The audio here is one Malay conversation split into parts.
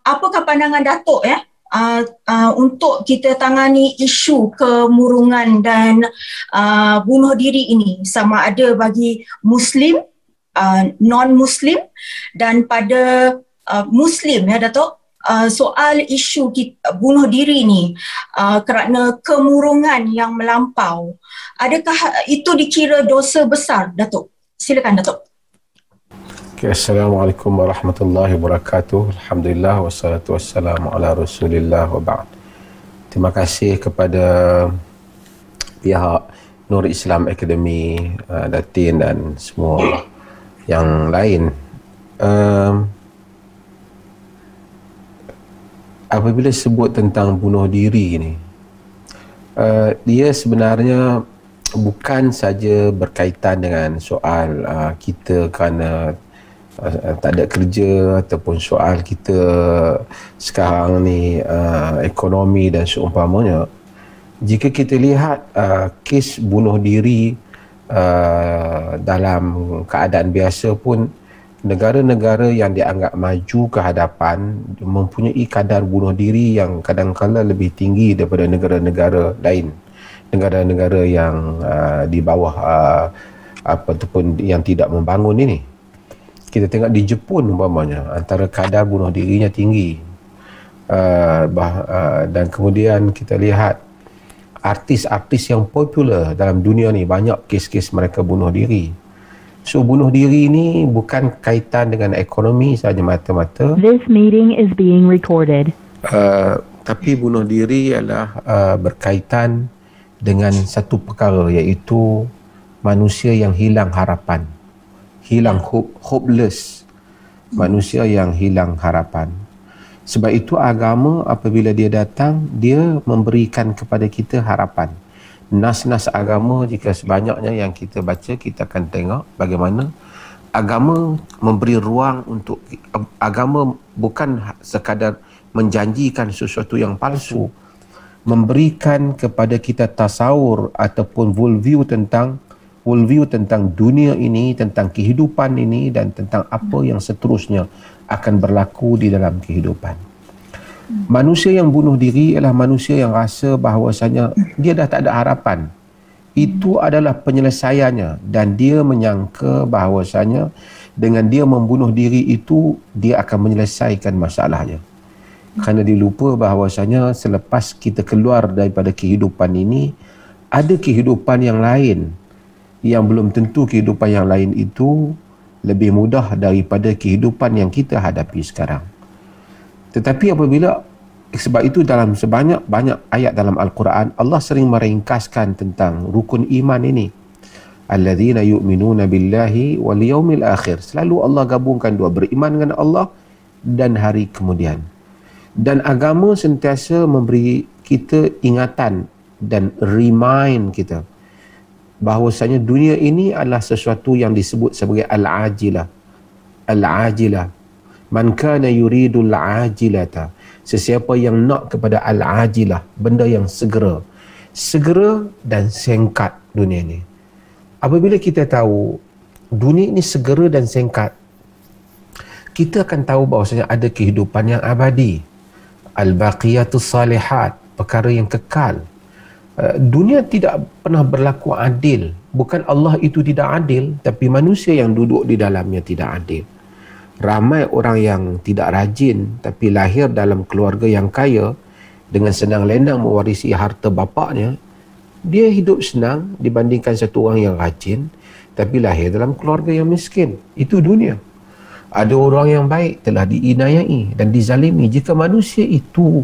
Apakah pandangan Datuk untuk kita tangani isu kemurungan dan bunuh diri ini, sama ada bagi Muslim, non-Muslim dan pada Muslim ya Datuk? Soal isu bunuh diri ni kerana kemurungan yang melampau, adakah itu dikira dosa besar, Datuk? Silakan, Datuk. Okay, Assalamualaikum warahmatullahi wabarakatuh. Alhamdulillah wassalatu wassalamu ala Rasulillah wa ba'd. Terima kasih kepada pihak Nur Islam Academy, Datin dan semua yang lain. Apabila sebut tentang bunuh diri ni, dia sebenarnya bukan saja berkaitan dengan soal kita kerana tak ada kerja, ataupun soal kita sekarang ni ekonomi dan seumpamanya. Jika kita lihat kes bunuh diri dalam keadaan biasa pun, negara-negara yang dianggap maju ke hadapan mempunyai kadar bunuh diri yang kadang-kala lebih tinggi daripada negara-negara lain, negara-negara yang di bawah ataupun yang tidak membangun ini. Kita tengok di Jepun umpamanya, antara kadar bunuh dirinya tinggi, dan kemudian kita lihat artis-artis yang popular dalam dunia ni, banyak kes-kes mereka bunuh diri. So bunuh diri ini bukan kaitan dengan ekonomi sahaja mata-mata. This meeting is being recorded. Tapi bunuh diri adalah berkaitan dengan satu perkara, iaitu manusia yang hilang harapan, hilang hopeless, manusia yang hilang harapan. Sebab itu agama apabila dia datang, dia memberikan kepada kita harapan. Nas-nas agama, jika sebanyaknya yang kita baca, kita akan tengok bagaimana agama memberi ruang untuk, agama bukan sekadar menjanjikan sesuatu yang palsu, memberikan kepada kita tasawur ataupun worldview tentang dunia ini, tentang kehidupan ini dan tentang apa yang seterusnya akan berlaku di dalam kehidupan. Manusia yang bunuh diri ialah manusia yang rasa bahawasanya dia dah tak ada harapan. Itu adalah penyelesaiannya, dan dia menyangka bahawasanya dengan dia membunuh diri itu dia akan menyelesaikan masalahnya. Kerana dia lupa bahawasanya selepas kita keluar daripada kehidupan ini, ada kehidupan yang lain yang belum tentu kehidupan yang lain itu lebih mudah daripada kehidupan yang kita hadapi sekarang. Tetapi apabila, sebab itu dalam banyak ayat dalam Al-Quran, Allah sering meringkaskan tentang rukun iman ini. Alladzina yu'minuna billahi wal yaumil akhir. Selalu Allah gabungkan dua, beriman dengan Allah dan hari kemudian. Dan agama sentiasa memberi kita ingatan dan remind kita bahawasanya dunia ini adalah sesuatu yang disebut sebagai al-ajilah. Al-ajilah. Man kana yuridul ajilata. Sesiapa yang nak kepada al-ajilah, benda yang segera. Segera dan singkat dunia ini. Apabila kita tahu dunia ini segera dan singkat, kita akan tahu bahawasanya ada kehidupan yang abadi. Al-baqiyatus salihat, perkara yang kekal. Dunia tidak pernah berlaku adil. Bukan Allah itu tidak adil, tapi manusia yang duduk di dalamnya tidak adil. Ramai orang yang tidak rajin tapi lahir dalam keluarga yang kaya, dengan senang lenang mewarisi harta bapaknya. Dia hidup senang dibandingkan satu orang yang rajin tapi lahir dalam keluarga yang miskin. Itu dunia. Ada orang yang baik telah diinayai dan dizalimi. Jika manusia itu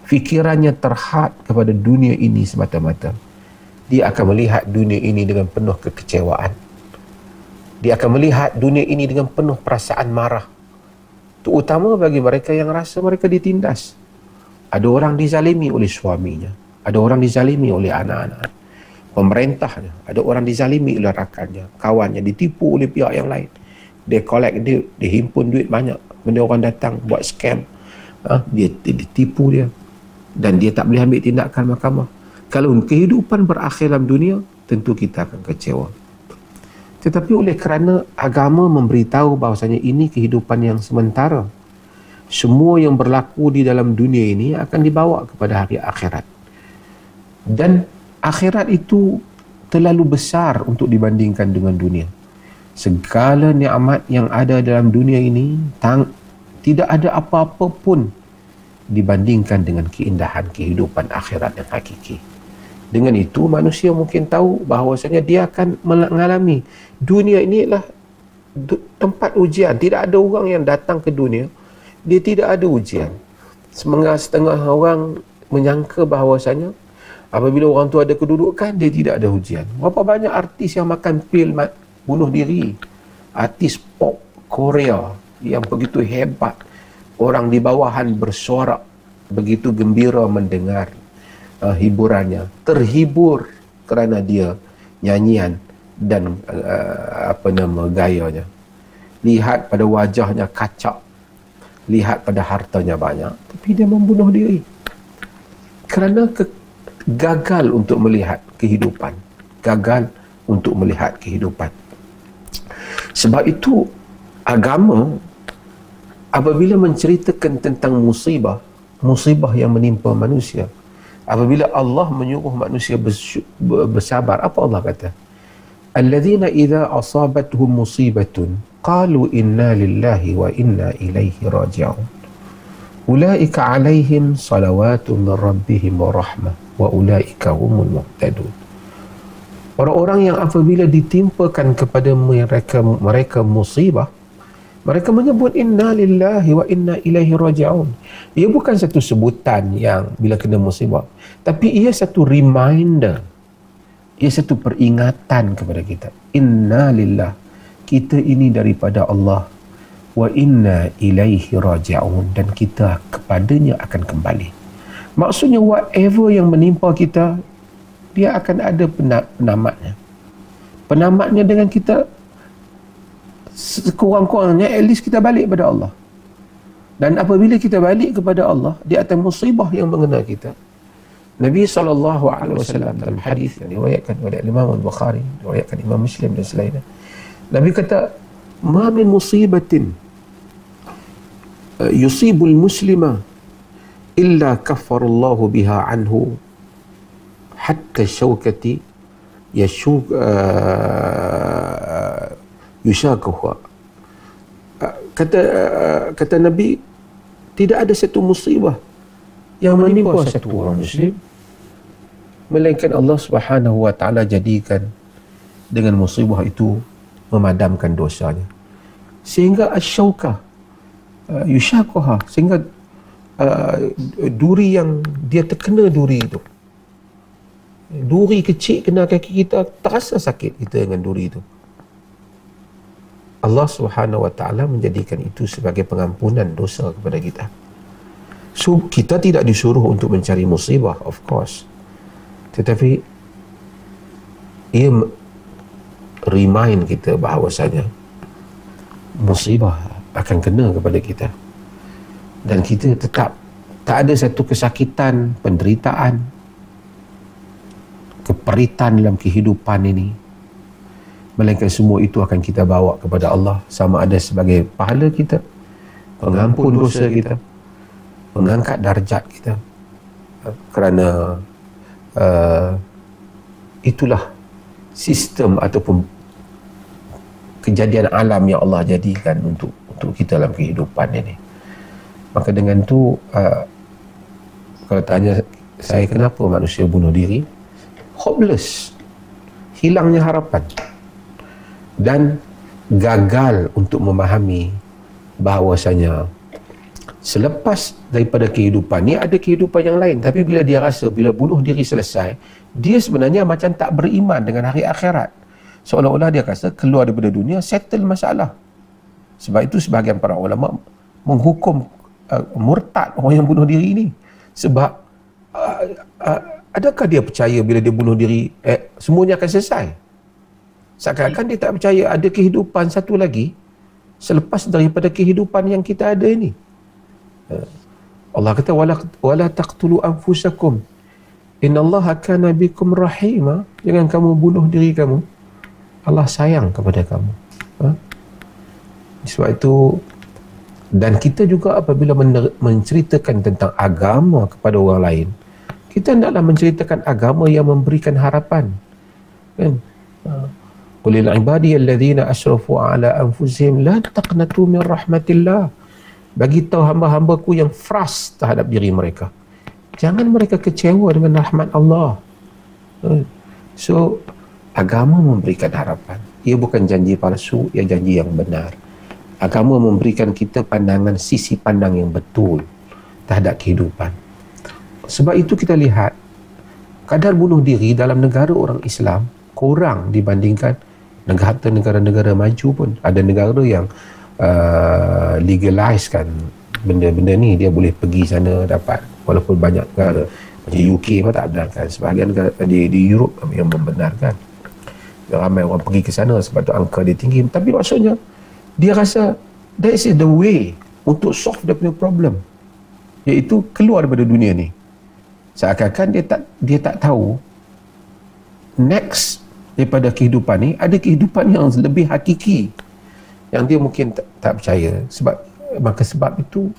fikirannya terhad kepada dunia ini semata-mata, dia akan melihat dunia ini dengan penuh kekecewaan. Dia akan melihat dunia ini dengan penuh perasaan marah. Terutama bagi mereka yang rasa mereka ditindas. Ada orang dizalimi oleh suaminya. Ada orang dizalimi oleh anak-anak, pemerintahnya. Ada orang dizalimi oleh rakannya, kawannya, ditipu oleh pihak yang lain. Dia collect duit, dia himpun duit banyak. Benda orang datang buat scam. Dia ditipu dia. Dan dia tak boleh ambil tindakan mahkamah. Kalau kehidupan berakhir dalam dunia, tentu kita akan kecewa. Tetapi oleh kerana agama memberitahu bahawasanya ini kehidupan yang sementara, Semua yang berlaku di dalam dunia ini akan dibawa kepada hari akhirat. Dan akhirat itu terlalu besar untuk dibandingkan dengan dunia. Segala nikmat yang ada dalam dunia ini tidak ada apa-apa pun dibandingkan dengan keindahan kehidupan akhirat yang hakiki. Dengan itu manusia mungkin tahu bahawasanya dia akan mengalami dunia ini adalah tempat ujian. Tidak ada orang yang datang ke dunia dia tidak ada ujian. Setengah orang menyangka bahawasanya apabila orang tu ada kedudukan dia tidak ada ujian. Berapa banyak artis yang makan pil bunuh diri, artis pop Korea yang begitu hebat, orang di bawahan bersorak begitu gembira mendengar hiburannya, terhibur kerana dia nyanyian dan gayanya. Lihat pada wajahnya kacak, lihat pada hartanya banyak, tapi dia membunuh diri kerana gagal untuk melihat kehidupan, gagal untuk melihat kehidupan. Sebab itu agama apabila menceritakan tentang musibah yang menimpa manusia, apabila Allah menyuruh manusia bersabar, apa Allah kata? Alladzina idza asabatuhum musibatun qalu inna lillahi wa inna ilaihi raji'un. Ulaika alaihim salawatun min rabbihim wa rahmah wa ulaika humul muhtadun. Orang-orang yang apabila ditimpakan kepada mereka musibah, mereka menyebut inna lillahi wa inna ilaihi raji'un. Ia bukan satu sebutan yang bila kena musibah, tapi ia satu reminder, ia satu peringatan kepada kita. Inna lillah, kita ini daripada Allah, wa inna ilaihi raji'un, dan kita kepadanya akan kembali. Maksudnya whatever yang menimpa kita, dia akan ada penamatnya. Penamatnya dengan kita sekurang-kurangnya at least kita balik kepada Allah. Dan apabila kita balik kepada Allah di atas musibah yang mengenal kita, Nabi SAW dalam hadis yang diriwayatkan oleh Imam Al-Bukhari, diriwayatkan Imam Muslim dan selainnya, Nabi kata, "Ma min musibatin yusibul muslima illa kaffarallahu biha anhu hatta syaukati yushakuha." Kata Nabi, tidak ada satu musibah yang menimpa satu orang muslim melainkan Allah Subhanahu wa taala jadikan dengan musibah itu memadamkan dosanya, sehingga asyaukah yushakuha, sehingga duri yang dia terkena duri itu, duri kecil kena kaki kita, terasa sakit kita dengan duri itu. Allah Subhanahu wa taala menjadikan itu sebagai pengampunan dosa kepada kita. So kita tidak disuruh untuk mencari musibah, of course, tetapi ia remind kita bahawasanya musibah akan kena kepada kita, dan kita tetap tak ada satu kesakitan, penderitaan, keperitan dalam kehidupan ini, melainkan semua itu akan kita bawa kepada Allah, sama ada sebagai pahala kita, pengampun dosa kita, mengangkat darjat kita, kerana itulah sistem ataupun kejadian alam yang Allah jadikan untuk kita dalam kehidupan ini. Maka dengan itu, kalau tanya saya kenapa manusia bunuh diri, hopeless, hilangnya harapan, dan gagal untuk memahami bahawasanya selepas daripada kehidupan ni ada kehidupan yang lain. Tapi bila dia rasa bila bunuh diri selesai, dia sebenarnya macam tak beriman dengan hari akhirat, seolah-olah dia rasa keluar daripada dunia settle masalah. Sebab itu sebahagian para ulama menghukum murtad orang yang bunuh diri ini. Sebab adakah dia percaya bila dia bunuh diri semuanya akan selesai? Seakan-akan dia tak percaya ada kehidupan satu lagi selepas daripada kehidupan yang kita ada ini. Allah kata, wala taqtulu anfusakum innallaha kana bikum rahima. Jangan kamu bunuh diri kamu, Allah sayang kepada kamu. Sebab itu Dan kita juga apabila menceritakan tentang agama kepada orang lain, kita hendaklah menceritakan agama yang memberikan harapan, kan? Qulil ibadi alladhina asrafu ala anfusihim la taqnatu min rahmatillah. Bagi tahu hamba-hambaku yang frust terhadap diri mereka, jangan mereka kecewa dengan rahmat Allah. So agama memberikan harapan. Ia bukan janji palsu, ia janji yang benar. Agama memberikan kita pandangan, sisi pandang yang betul terhadap kehidupan. Sebab itu kita lihat kadar bunuh diri dalam negara orang Islam kurang dibandingkan negara-negara maju pun. Ada negara yang legalize kan benda-benda ni, dia boleh pergi sana dapat, walaupun banyak negara macam UK pun tak benarkan, sebahagian negara di Europe yang membenarkan. Ramai orang pergi ke sana sebab tu angka dia tinggi, tapi maksudnya dia rasa that is the way untuk solve dia punya problem, iaitu keluar daripada dunia ni. Seakan-akan dia tak tahu next daripada kehidupan ni ada kehidupan yang lebih hakiki yang dia mungkin tak percaya. Sebab itu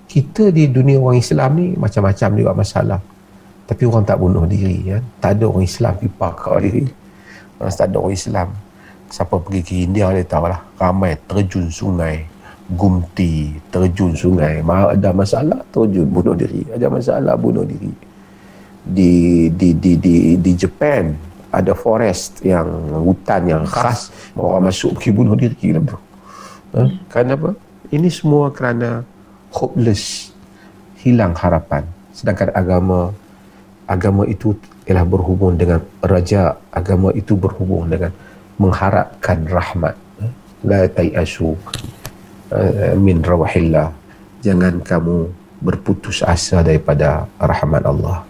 kita di dunia orang Islam ni macam-macam juga masalah, tapi orang tak bunuh diri, kan? Tak ada orang Islam pergi pakar diri. Tak ada orang Islam, siapa pergi ke India dia tahulah, ramai terjun sungai Gumti, terjun sungai, ada masalah terjun bunuh diri, ada masalah bunuh diri. Di Japan ada forest yang hutan yang khas, orang masuk pergi bunuh diri dalam tu. Kenapa? Ini semua kerana hopeless, hilang harapan. Sedangkan agama itu ialah berhubung dengan raja, agama itu berhubung dengan mengharapkan rahmat. La tayasu min rawahillah, jangan kamu berputus asa daripada rahmat Allah.